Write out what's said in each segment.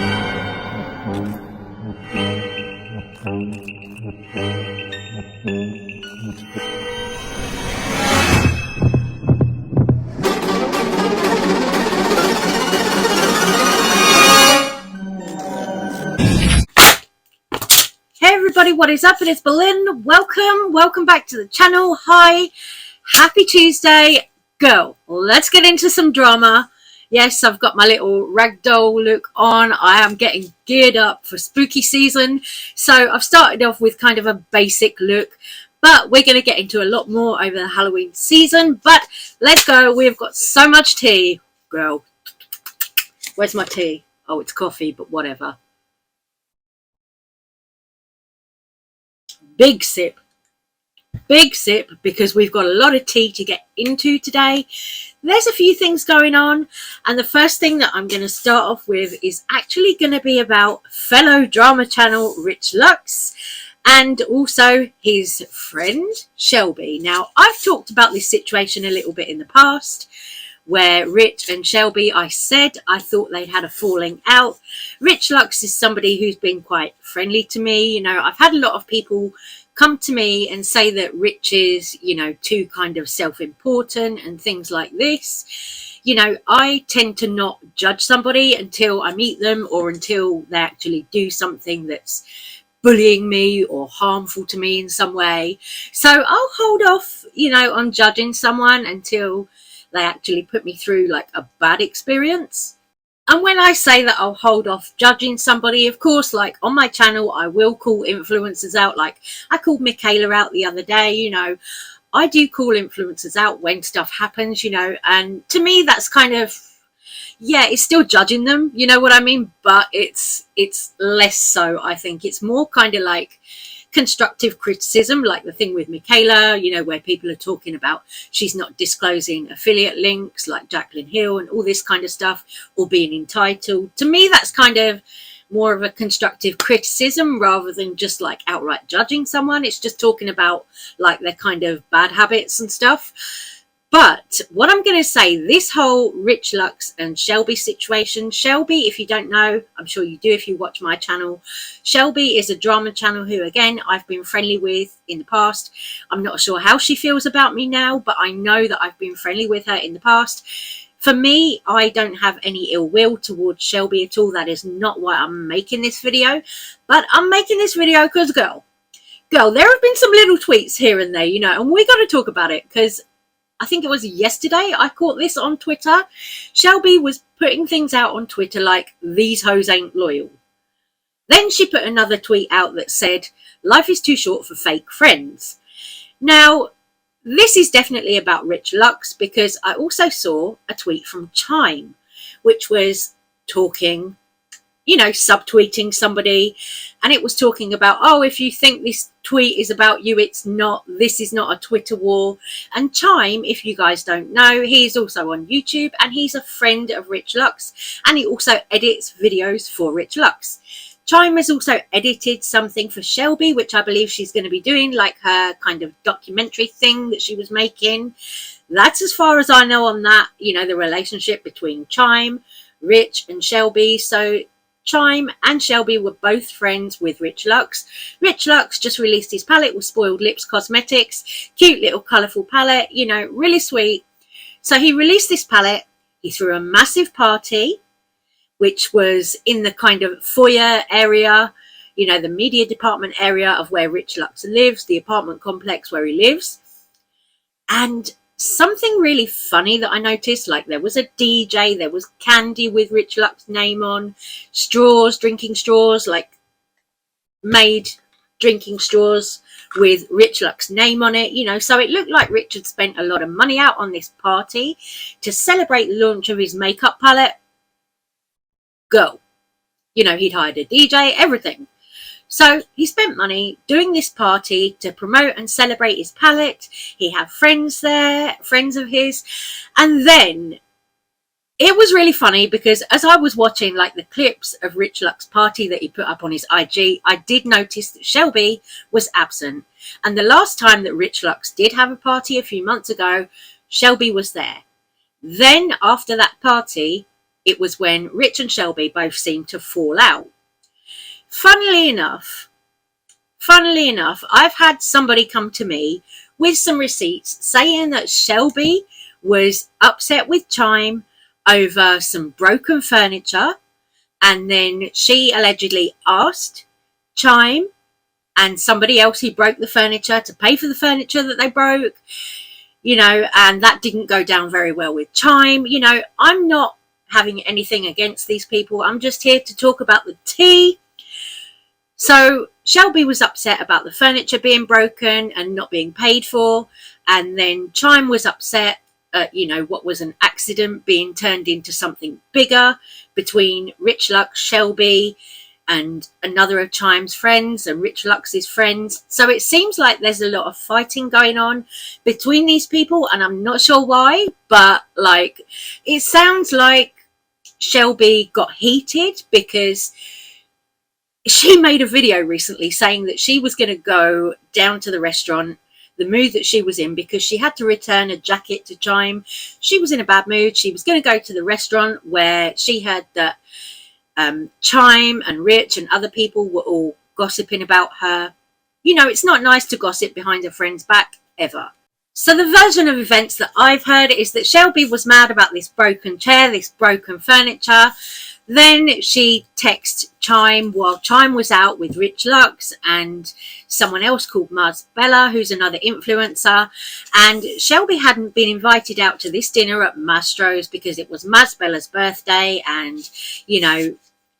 Hey everybody, what is up? It is Berlin. Welcome back to the channel. Hi, happy Tuesday. Go, let's get into some drama. Yes, I've got my little ragdoll look on. I am getting geared up for spooky season. So I've started off with kind of a basic look, but we're going to get into a lot more over the Halloween season. But let's go. We've got so much tea. Girl, where's my tea? Oh, it's coffee, but whatever. Big sip, because we've got a lot of tea to get into today. There's a few things going on, and the first thing that I'm going to start off with is actually going to be about fellow drama channel Rich Lux and also his friend Shelby. Now, I've talked about this situation a little bit in the past, where Rich and Shelby, I said I thought they'd had a falling out. Rich Lux is somebody who's been quite friendly to me. You know, I've had a lot of people come to me and say that Rich is, you know, too kind of self-important and things like this. You know, I tend to not judge somebody until I meet them or until they actually do something that's bullying me or harmful to me in some way. So I'll hold off, you know, on judging someone until they actually put me through like a bad experience. And when I say that I'll hold off judging somebody, of course, like on my channel, I will call influencers out. Like I called Michaela out the other day. You know, I do call influencers out when stuff happens, you know, and to me, that's kind of, yeah, it's still judging them. You know what I mean? But it's less so. I think it's more kind of like constructive criticism, like the thing with Michaela, you know, where people are talking about she's not disclosing affiliate links like Jaclyn Hill and all this kind of stuff, or being entitled. To me, that's kind of more of a constructive criticism rather than just like outright judging someone. It's just talking about like their kind of bad habits and stuff. But what I'm going to say, this whole Rich Lux and Shelby situation, Shelby, if you don't know, I'm sure you do if you watch my channel, Shelby is a drama channel who, again, I've been friendly with in the past. I'm not sure how she feels about me now, but I know that I've been friendly with her in the past. For me, I don't have any ill will towards Shelby at all. That is not why I'm making this video. But I'm making this video because, girl, there have been some little tweets here and there, you know, and we got to talk about it because I think it was yesterday I caught this on Twitter. Shelby was putting things out on Twitter like, these hoes ain't loyal. Then she put another tweet out that said, life is too short for fake friends. Now, this is definitely about Rich Lux because I also saw a tweet from Chime, which was talking, you know, subtweeting somebody, and it was talking about, oh, if you think this tweet is about you, it's not. This is not a Twitter war. And Chime, if you guys don't know, he's also on YouTube and he's a friend of Rich Lux, and he also edits videos for Rich Lux. Chime has also edited something for Shelby, which I believe she's going to be doing, like her kind of documentary thing that she was making. That's as far as I know on that, you know, the relationship between Chime, Rich and Shelby. So Chime and Shelby were both friends with Rich Lux. Rich Lux just released his palette with Spoiled Lips Cosmetics. Cute little colourful palette, you know, really sweet. So he released this palette. He threw a massive party, which was in the kind of foyer area, you know, the media department area of where Rich Lux lives, the apartment complex where he lives. And something really funny that I noticed, like there was a DJ, there was candy with Rich Lux's name on, straws, drinking straws, like made drinking straws with Rich Lux's name on it, you know, so it looked like Rich had spent a lot of money out on this party to celebrate the launch of his makeup palette. Go. You know, he'd hired a DJ, everything. So he spent money doing this party to promote and celebrate his palette. He had friends there, friends of his. And then it was really funny because as I was watching like the clips of Rich Lux's party that he put up on his IG, I did notice that Shelby was absent. And the last time that Rich Lux did have a party a few months ago, Shelby was there. Then after that party, it was when Rich and Shelby both seemed to fall out. Funnily enough, I've had somebody come to me with some receipts saying that Shelby was upset with Chime over some broken furniture, and then she allegedly asked Chime and somebody else who broke the furniture to pay for the furniture that they broke, and that didn't go down very well with Chime. I'm not having anything against these people. I'm just here to talk about the tea. So Shelby was upset about the furniture being broken and not being paid for. And then Chime was upset at, what was an accident being turned into something bigger between Rich Lux, Shelby, and another of Chime's friends and Rich Lux's friends. So it seems like there's a lot of fighting going on between these people, and I'm not sure why, but it sounds like Shelby got heated because she made a video recently saying that she was going to go down to the restaurant, the mood that she was in, because she had to return a jacket to Chime. She was in a bad mood. She was going to go to the restaurant where she heard that Chime and Rich and other people were all gossiping about her. It's not nice to gossip behind a friend's back, ever. So the version of events that I've heard is that Shelby was mad about this broken chair, this broken furniture. Then she texted Chime while Chime was out with Rich Lux and someone else called Maz Bella, who's another influencer. And Shelby hadn't been invited out to this dinner at Mastro's because it was Maz Bella's birthday. And,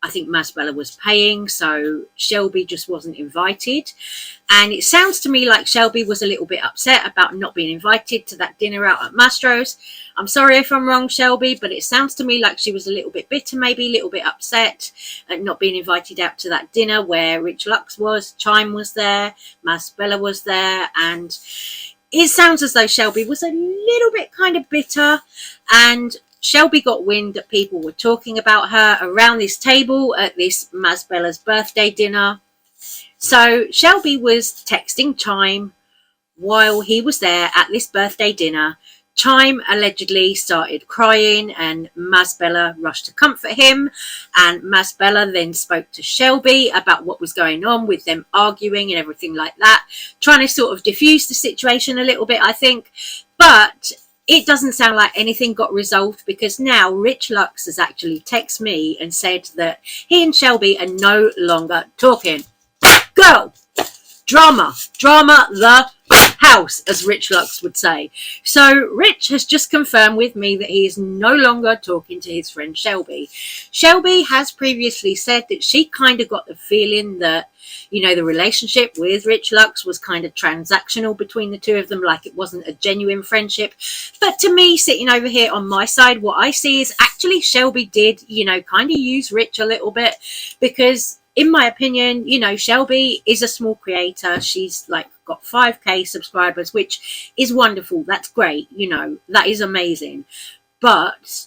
I think Maz Bella was paying, so Shelby just wasn't invited. And it sounds to me like Shelby was a little bit upset about not being invited to that dinner out at Mastro's. I'm sorry if I'm wrong, Shelby, but it sounds to me like she was a little bit bitter, maybe a little bit upset at not being invited out to that dinner where Rich Lux was, Chime was there, Maz Bella was there, and it sounds as though Shelby was a little bit kind of bitter. And Shelby got wind that people were talking about her around this table at this Maz Bella's birthday dinner. So Shelby was texting Chime while he was there at this birthday dinner. Chime allegedly started crying and Maz Bella rushed to comfort him. And Maz Bella then spoke to Shelby about what was going on with them arguing and everything like that, trying to sort of diffuse the situation a little bit, I think. But it doesn't sound like anything got resolved, because now Rich Lux has actually texted me and said that he and Shelby are no longer talking. Go! Drama the house, as Rich Lux would say. So Rich has just confirmed with me that he is no longer talking to his friend Shelby. Shelby has previously said that she kind of got the feeling that, the relationship with Rich Lux was kind of transactional between the two of them, like it wasn't a genuine friendship. But to me, sitting over here on my side, what I see is actually Shelby did, kind of use Rich a little bit, because in my opinion, Shelby is a small creator. She's got 5k subscribers, which is wonderful. That's great. That is amazing. But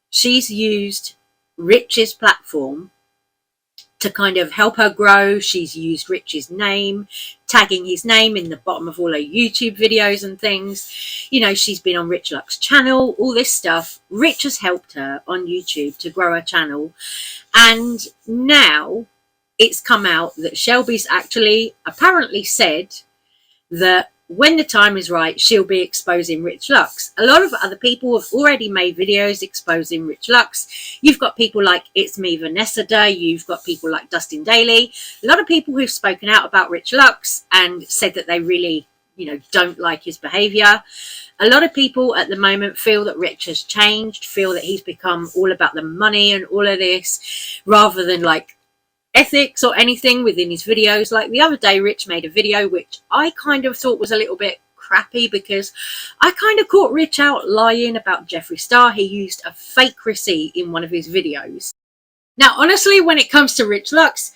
she's used Rich's platform to kind of help her grow. She's used Rich's name, tagging his name in the bottom of all her YouTube videos and things. She's been on Rich Lux's channel, all this stuff. Rich has helped her on YouTube to grow her channel. And now it's come out that Shelby's actually apparently said that when the time is right, she'll be exposing Rich Lux. A lot of other people have already made videos exposing Rich Lux. You've got people like It's Me Vanessa Day. You've got people like Dustin Daly. A lot of people who've spoken out about Rich Lux and said that they really, don't like his behavior. A lot of people at the moment feel that Rich has changed, feel that he's become all about the money and all of this, rather than ethics or anything within his videos. Like the other day, Rich made a video which I kind of thought was a little bit crappy, because I kind of caught Rich out lying about Jeffree Star. He used a fake receipt in one of his videos. Now, honestly, when it comes to Rich Lux,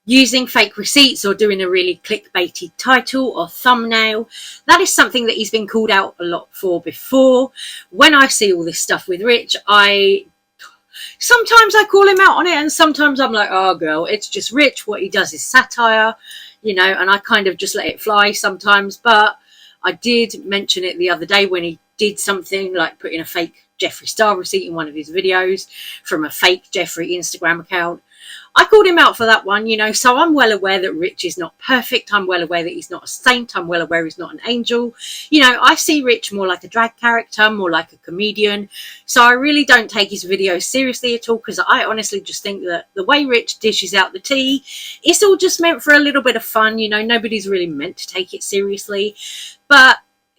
using fake receipts or doing a really clickbaity title or thumbnail, that is something that he's been called out a lot for before. When I see all this stuff with Rich, sometimes I call him out on it, and sometimes I'm like, oh girl, it's just Rich. What he does is satire, and I kind of just let it fly sometimes. But I did mention it the other day when he did something like putting a fake Jeffree Star receipting one of his videos from a fake Jeffree Instagram account. I called him out for that one, you know, so I'm well aware that Rich is not perfect. I'm well aware that he's not a saint. I'm well aware he's not an angel. You know, I see Rich more like a drag character, more like a comedian. So I really don't take his videos seriously at all, because I honestly just think that the way Rich dishes out the tea, it's all just meant for a little bit of fun. You know, nobody's really meant to take it seriously. But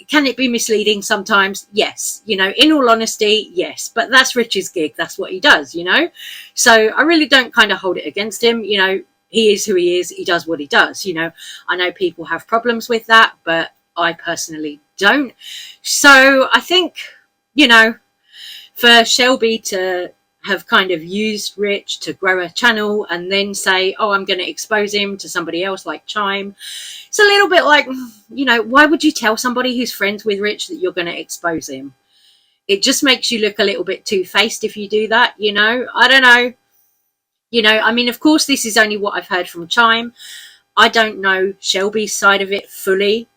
can it be misleading sometimes? Yes. You know, in all honesty, yes. But that's Rich's gig. That's what he does, you know. So I really don't kind of hold it against him. You know, he is who he is. He does what he does. You know, I know people have problems with that, but I personally don't. So I think, you know, for Shelby to have kind of used Rich to grow a channel and then say, oh, I'm going to expose him to somebody else like Chime, it's a little bit like, you know, why would you tell somebody who's friends with Rich that you're going to expose him? It just makes you look a little bit two-faced if you do that, you know. I don't know. You know, I mean, of course, this is only what I've heard from Chime. I don't know Shelby's side of it fully,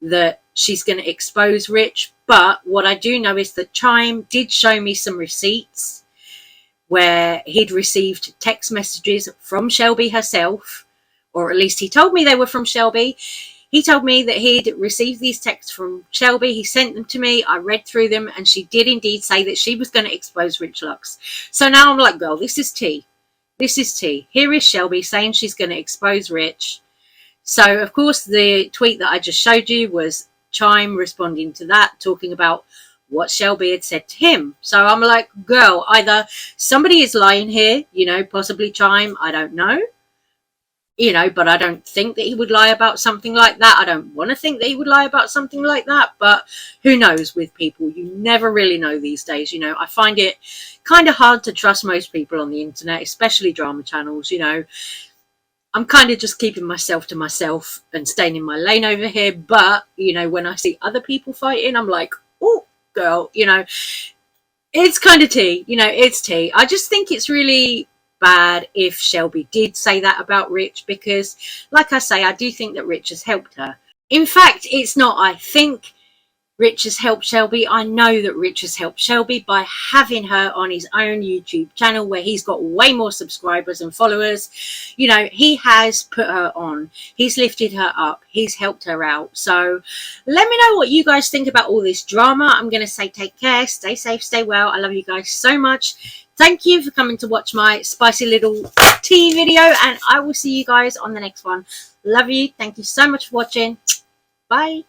that she's going to expose Rich. But what I do know is that Chime did show me some receipts where he'd received text messages from Shelby herself, or at least he told me they were from Shelby. He told me that he'd received these texts from Shelby. He sent them to me. I read through them, and she did indeed say that she was going to expose Rich Lux. So now I'm like, girl, this is tea. This is tea. Here is Shelby saying she's going to expose Rich. So, of course, the tweet that I just showed you was Chime responding to that, talking about what Shelby had said to him. So I'm like, girl, either somebody is lying here, you know, possibly Chime, I don't know. You know, but I don't think that he would lie about something like that. I don't want to think that he would lie about something like that. But who knows with people? You never really know these days. You know, I find it kind of hard to trust most people on the internet, especially drama channels. You know, I'm kind of just keeping myself to myself and staying in my lane over here. But, you know, when I see other people fighting, I'm like, oh, girl, you know, it's kind of tea. You know, it's tea. I just think it's really bad if Shelby did say that about Rich, because like I say, I do think that Rich has helped her. In fact, it's not I think Rich has helped Shelby. I know that Rich has helped Shelby by having her on his own YouTube channel where he's got way more subscribers and followers. You know, he has put her on. He's lifted her up. He's helped her out. So let me know what you guys think about all this drama. I'm going to say take care, stay safe, stay well. I love you guys so much. Thank you for coming to watch my spicy little tea video, and I will see you guys on the next one. Love you. Thank you so much for watching. Bye.